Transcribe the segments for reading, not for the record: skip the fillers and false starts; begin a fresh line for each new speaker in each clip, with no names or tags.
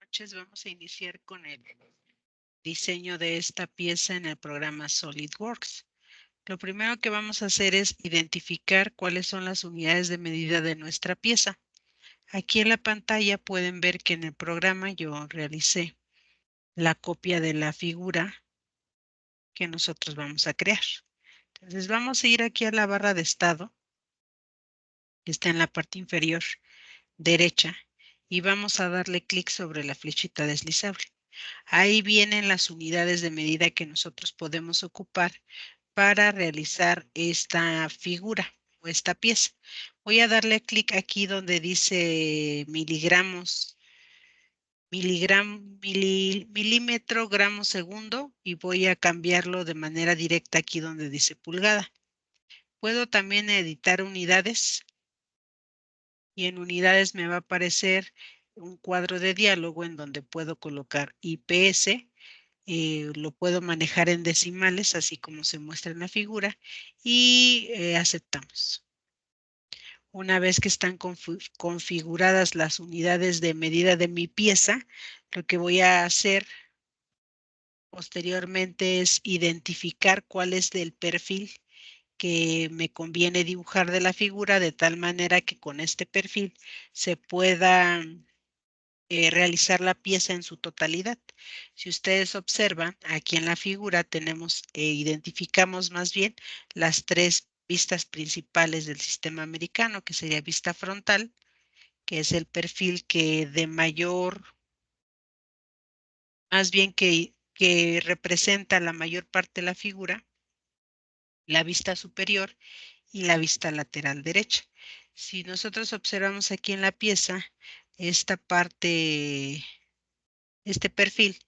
noches. Vamos a iniciar con el diseño de esta pieza en el programa SolidWorks. Lo primero que vamos a hacer es identificar cuáles son las unidades de medida de nuestra pieza. Aquí en la pantalla pueden ver que en el programa yo realicé la copia de la figura que nosotros vamos a crear. Entonces vamos a ir aquí a la barra de estado, que está en la parte inferior derecha, y vamos a darle clic sobre la flechita deslizable. Ahí vienen las unidades de medida que nosotros podemos ocupar para realizar esta figura o esta pieza. Voy a darle clic aquí donde dice miligramos, milímetro, gramo segundo, y voy a cambiarlo de manera directa aquí donde dice pulgada. Puedo también editar unidades y en unidades me va a aparecer un cuadro de diálogo en donde puedo colocar IPS. Lo puedo manejar en decimales, así como se muestra en la figura, y aceptamos. Una vez que están configuradas las unidades de medida de mi pieza, lo que voy a hacer posteriormente es identificar cuál es el perfil que me conviene dibujar de la figura, de tal manera que con este perfil se pueda realizar la pieza en su totalidad. Si ustedes observan, aquí en la figura tenemos, identificamos más bien las tres vistas principales del sistema americano, que sería vista frontal, que es el perfil que de mayor, más bien que representa la mayor parte de la figura, la vista superior y la vista lateral derecha. Si nosotros observamos aquí en la pieza, esta parte, este perfil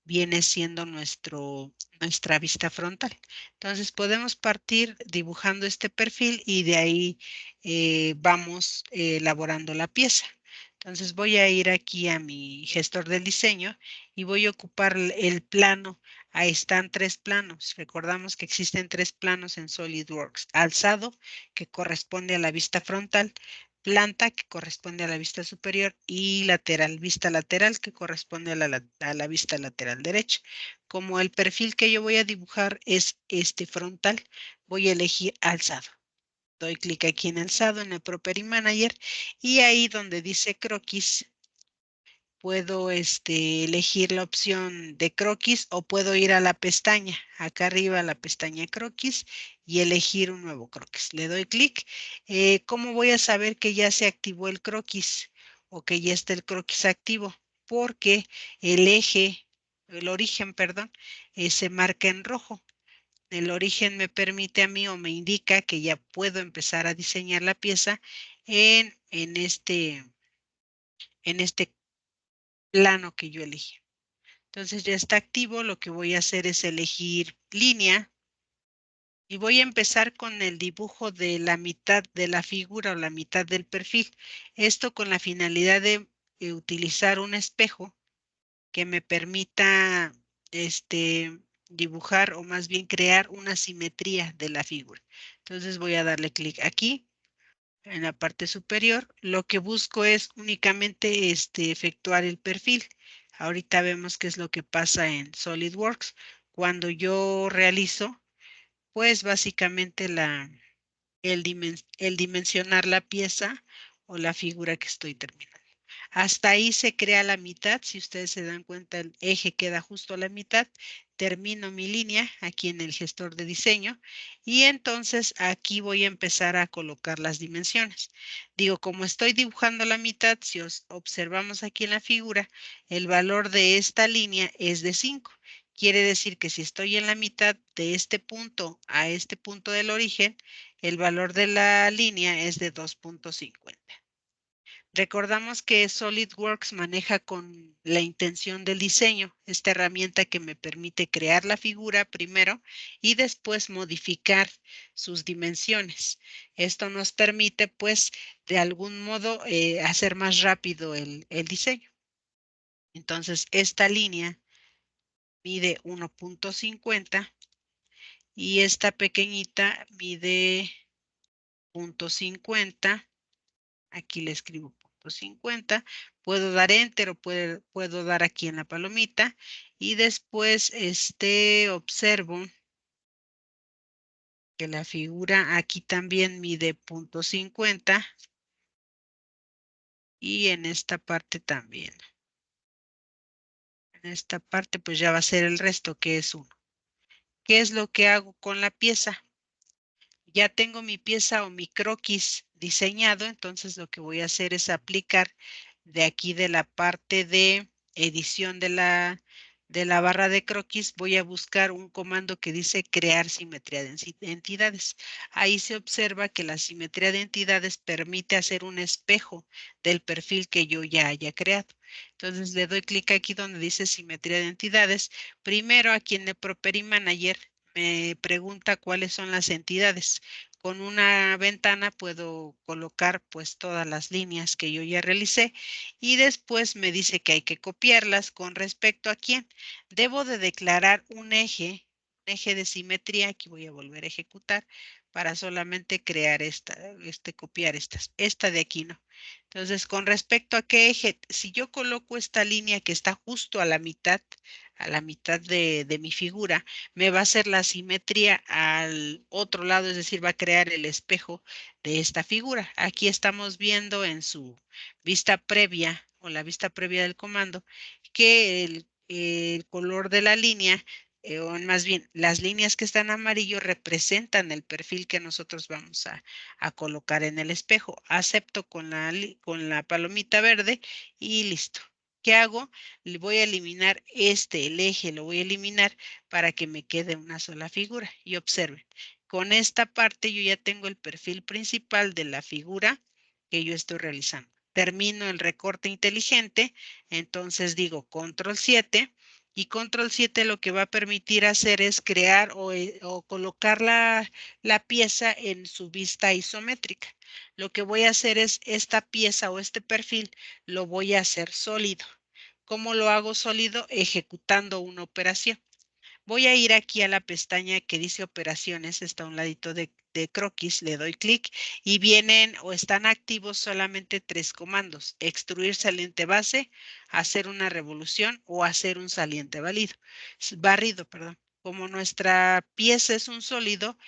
viene siendo nuestra vista frontal. Entonces podemos partir dibujando este perfil y de ahí vamos elaborando la pieza. Entonces voy a ir aquí a mi gestor del diseño y voy a ocupar el plano. Ahí están tres planos. Recordamos que existen tres planos en SolidWorks. Alzado, que corresponde a la vista frontal, planta, que corresponde a la vista superior, y lateral, vista lateral, que corresponde a la vista lateral derecha. Como el perfil que yo voy a dibujar es este frontal, voy a elegir alzado. Doy clic aquí en alzado en el Property Manager y ahí donde dice croquis, puedo elegir la opción de croquis o puedo ir a la pestaña, acá arriba a la pestaña croquis y elegir un nuevo croquis. Le doy clic. ¿Cómo voy a saber que ya se activó el croquis o que ya está el croquis activo? Porque el eje, el origen, perdón, se marca en rojo. El origen me permite a mí o me indica que ya puedo empezar a diseñar la pieza en este plano que yo elegí. Entonces ya está activo. Lo que voy a hacer es elegir línea y voy a empezar con el dibujo de la mitad de la figura o la mitad del perfil. Esto con la finalidad de utilizar un espejo que me permita dibujar o más bien crear una simetría de la figura. Entonces voy a darle clic aquí en la parte superior. Lo que busco es únicamente efectuar el perfil. Ahorita vemos qué es lo que pasa en SolidWorks. Cuando yo realizo, pues básicamente el dimensionar la pieza o la figura que estoy terminando. Hasta ahí se crea la mitad. Si ustedes se dan cuenta, el eje queda justo a la mitad. Termino mi línea aquí en el gestor de diseño y entonces aquí voy a empezar a colocar las dimensiones. Digo, como estoy dibujando la mitad, si observamos aquí en la figura, el valor de esta línea es de 5. Quiere decir que si estoy en la mitad de este punto a este punto del origen, el valor de la línea es de 2.50. Recordamos que SolidWorks maneja con la intención del diseño, esta herramienta que me permite crear la figura primero y después modificar sus dimensiones. Esto nos permite, pues, de algún modo hacer más rápido el diseño. Entonces, esta línea mide 1.50 y esta pequeñita mide 0.50. Aquí le escribo 0.50. Puedo dar Enter o puedo dar aquí en la palomita. Y después observo que la figura aquí también mide 0.50 y en esta parte también. En esta parte pues ya va a ser el resto, que es 1. ¿Qué es lo que hago con la pieza? Ya tengo mi pieza o mi croquis diseñado, entonces lo que voy a hacer es aplicar de aquí de la parte de edición de la barra de croquis, voy a buscar un comando que dice crear simetría de entidades. Ahí se observa que la simetría de entidades permite hacer un espejo del perfil que yo ya haya creado. Entonces le doy clic aquí donde dice simetría de entidades. Primero aquí en el Property Manager me pregunta cuáles son las entidades. Con una ventana puedo colocar pues todas las líneas que yo ya realicé y después me dice que hay que copiarlas. ¿Con respecto a quién? Debo de declarar un eje de simetría. Aquí voy a volver a ejecutar para solamente crear copiar esta de aquí no. Entonces, con respecto a qué eje, si yo coloco esta línea que está justo a la mitad de mi figura, me va a hacer la simetría al otro lado, es decir, va a crear el espejo de esta figura. Aquí estamos viendo en su vista previa o la vista previa del comando que el color de la línea, o más bien las líneas que están amarillo representan el perfil que nosotros vamos a colocar en el espejo. Acepto con la palomita verde y listo. ¿Qué hago? Le voy a eliminar el eje, lo voy a eliminar para que me quede una sola figura. Y observen, con esta parte yo ya tengo el perfil principal de la figura que yo estoy realizando. Termino el recorte inteligente, entonces digo control 7 y control 7 lo que va a permitir hacer es crear o colocar la pieza en su vista isométrica. Lo que voy a hacer es esta pieza o este perfil lo voy a hacer sólido. ¿Cómo lo hago sólido? Ejecutando una operación. Voy a ir aquí a la pestaña que dice operaciones, está a un ladito de croquis, le doy clic y vienen o están activos solamente 3 comandos: extruir saliente base, hacer una revolución o hacer un saliente barrido, perdón. Como nuestra pieza es un sólido,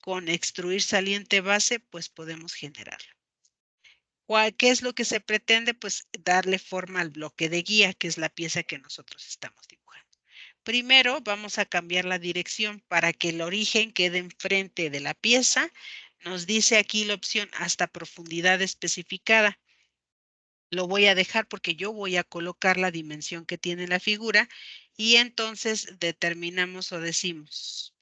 con extruir saliente base, pues podemos generarlo. ¿Qué es lo que se pretende? Pues darle forma al bloque de guía, que es la pieza que nosotros estamos dibujando. Primero vamos a cambiar la dirección para que el origen quede enfrente de la pieza. Nos dice aquí la opción hasta profundidad especificada. Lo voy a dejar porque yo voy a colocar la dimensión que tiene la figura y entonces determinamos o decimos.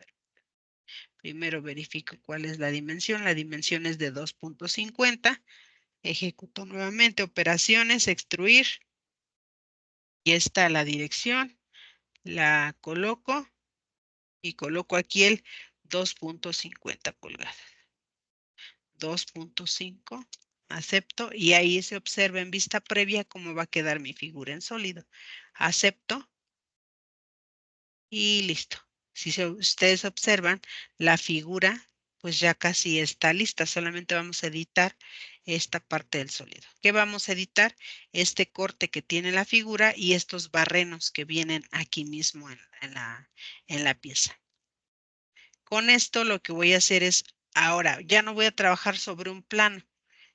Primero verifico cuál es la dimensión. La dimensión es de 2.50. Ejecuto nuevamente operaciones, extruir. Y está la dirección. La coloco y coloco aquí el 2.50 pulgadas. 2.5. Acepto y ahí se observa en vista previa cómo va a quedar mi figura en sólido. Acepto y listo. Si ustedes observan, la figura pues ya casi está lista. Solamente vamos a editar esta parte del sólido. ¿Qué vamos a editar? Este corte que tiene la figura y estos barrenos que vienen aquí mismo en la pieza. Con esto lo que voy a hacer es, ahora ya no voy a trabajar sobre un plano,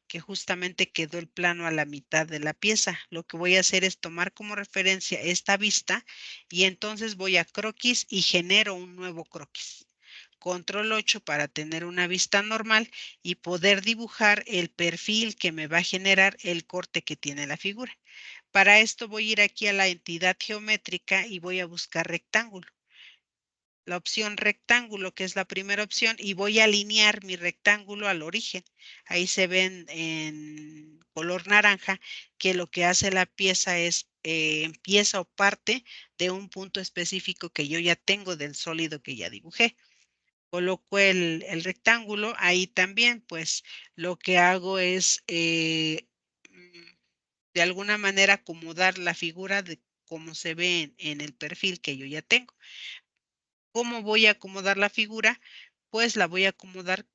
que justamente quedó el plano a la mitad de la pieza. Lo que voy a hacer es tomar como referencia esta vista y entonces voy a croquis y genero un nuevo croquis. Control 8 para tener una vista normal y poder dibujar el perfil que me va a generar el corte que tiene la figura. Para esto voy a ir aquí a la entidad geométrica y voy a buscar rectángulo. La opción rectángulo, que es la primera opción, y voy a alinear mi rectángulo al origen. Ahí se ven en color naranja que lo que hace la pieza es empieza o parte de un punto específico que yo ya tengo del sólido que ya dibujé. Coloco el rectángulo, ahí también pues lo que hago es de alguna manera acomodar la figura de cómo se ve en el perfil que yo ya tengo. ¿Cómo voy a acomodar la figura? Pues la voy a acomodar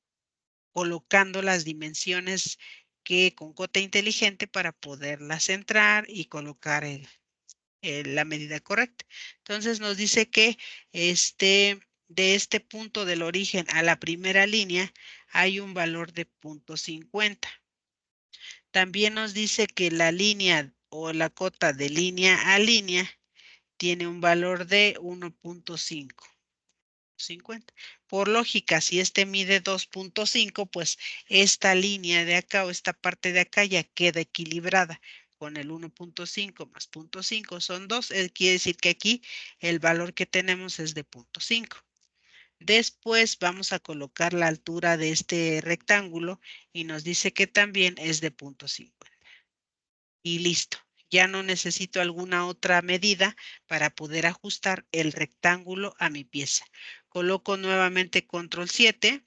colocando las dimensiones que con cota inteligente para poderla centrar y colocar la medida correcta. Entonces nos dice que de este punto del origen a la primera línea hay un valor de 0.50. También nos dice que la línea o la cota de línea a línea tiene un valor de 1.5. 50. Por lógica, si este mide 2.5, pues esta línea de acá o esta parte de acá ya queda equilibrada con el 1.5 más 0.5 son 2. Quiere decir que aquí el valor que tenemos es de 0.5. Después vamos a colocar la altura de este rectángulo y nos dice que también es de 0.5. Y listo. Ya no necesito alguna otra medida para poder ajustar el rectángulo a mi pieza. Coloco nuevamente control 7,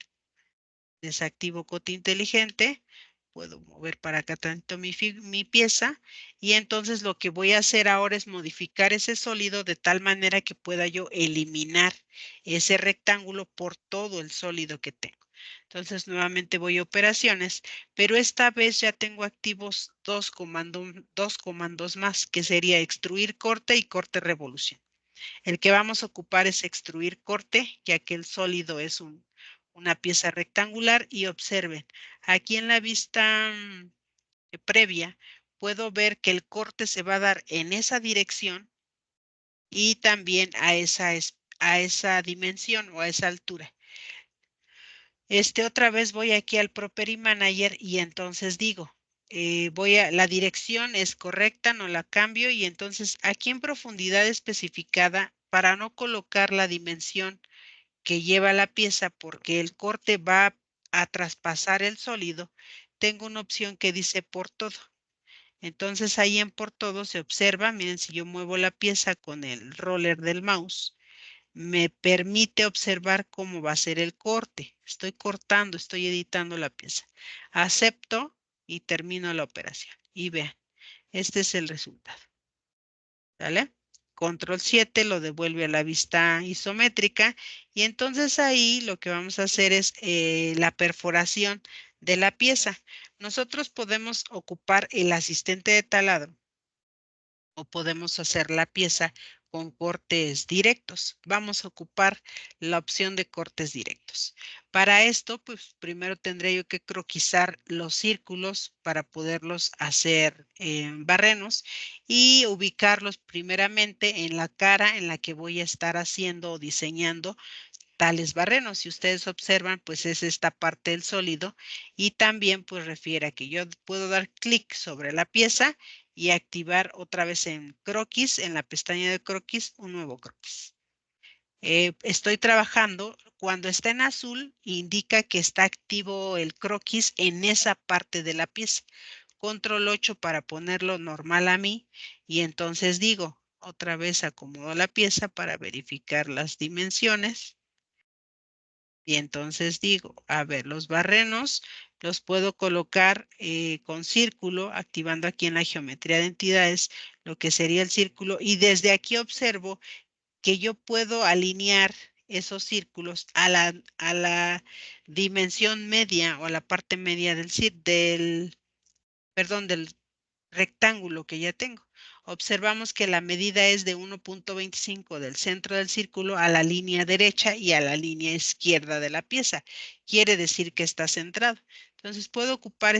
desactivo cota inteligente, puedo mover para acá tanto mi pieza y entonces lo que voy a hacer ahora es modificar ese sólido de tal manera que pueda yo eliminar ese rectángulo por todo el sólido que tengo. Entonces nuevamente voy a operaciones, pero esta vez ya tengo activos dos comandos más, que sería extruir corte y corte revolución. El que vamos a ocupar es extruir corte, ya que el sólido es una pieza rectangular y observen, aquí en la vista previa puedo ver que el corte se va a dar en esa dirección y también a esa dimensión o a esa altura. Otra vez voy aquí al Property Manager y entonces digo, la dirección es correcta, no la cambio y entonces aquí en profundidad especificada, para no colocar la dimensión que lleva la pieza porque el corte va a traspasar el sólido, tengo una opción que dice por todo. Entonces ahí en por todo se observa, miren, si yo muevo la pieza con el roller del mouse, me permite observar cómo va a ser el corte. Estoy cortando, estoy editando la pieza. Acepto y termino la operación. Y vean, este es el resultado. ¿Vale? Control 7 lo devuelve a la vista isométrica y entonces ahí lo que vamos a hacer es la perforación de la pieza. Nosotros podemos ocupar el asistente de taladro o podemos hacer la pieza con cortes directos. Vamos a ocupar la opción de cortes directos. Para esto, pues primero tendré yo que croquisar los círculos para poderlos hacer barrenos y ubicarlos primeramente en la cara en la que voy a estar haciendo o diseñando tales barrenos. Si ustedes observan, pues es esta parte del sólido y también pues refiere a que yo puedo dar clic sobre la pieza y activar otra vez en croquis, en la pestaña de croquis, un nuevo croquis. Estoy trabajando, cuando está en azul, indica que está activo el croquis en esa parte de la pieza. Control 8 para ponerlo normal a mí y entonces digo, otra vez acomodo la pieza para verificar las dimensiones. Y entonces digo, a ver, los barrenos los puedo colocar con círculo, activando aquí en la geometría de entidades lo que sería el círculo. Y desde aquí observo que yo puedo alinear esos círculos a la dimensión media o a la parte media del rectángulo que ya tengo. Observamos que la medida es de 1.25 del centro del círculo a la línea derecha y a la línea izquierda de la pieza. Quiere decir que está centrado. Entonces puedo ocupar